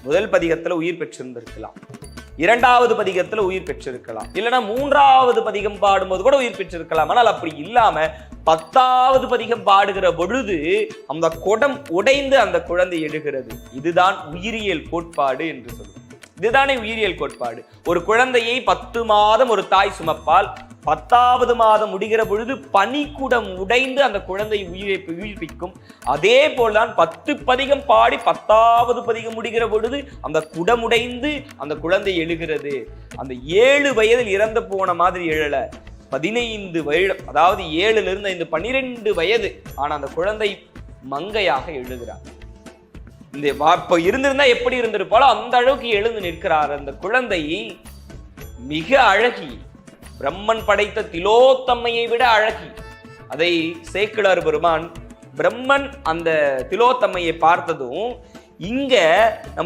முதல் பதிகத்துல உயிர் பெற்றிருந்திருக்கலாம், இரண்டாவது பதிகத்துல உயிர் பெற்றிருக்கலாம், இல்லைன்னா மூன்றாவது பதிகம் பாடும்போது கூட உயிர் பெற்றிருக்கலாம். ஆனால் அப்படி இல்லாம 10வது பதிகம் பாடுகிற பொழுது அந்த குடம் உடைந்து அந்த குழந்தை எழுகிறது. இதுதான் உயிரியல் கோட்பாடு என்று சொல்லுவோம். இதுதானே உயிரியல் கோட்பாடு. ஒரு குழந்தையை 10 மாதம் ஒரு தாய் சுமப்பால், 10வது மாதம் முடிகிற பொழுது பனிக்குடம் உடைந்து அந்த குழந்தை உயிர்ப்பிக்கும். அதே போல்தான் 10 பதிகம் பாடி 10வது பதிகம் முடிகிற பொழுது அந்த குடம் உடைந்து அந்த குழந்தை எழுகிறது. அந்த 7 வயதில் இறந்து போன மாதிரி எழல, 15 வயது, அதாவது 7ல இருந்து 12 வயது ஆனா அந்த குழந்தை மங்கையாக எழுகிறார். இந்த இப்ப இருந்திருந்தா எப்படி இருந்திருப்பாலோ அந்த அளவுக்கு எழுந்து நிற்கிறார். அந்த குழந்தை மிக அழகி, பிரம்மன் படைத்த திலோத்தம்மையை விட அழகி. அதை சேக்கிழார் பெருமான் பிரம்மன் அந்த திலோத்தம்மையை பார்த்ததும் இங்க நம்ம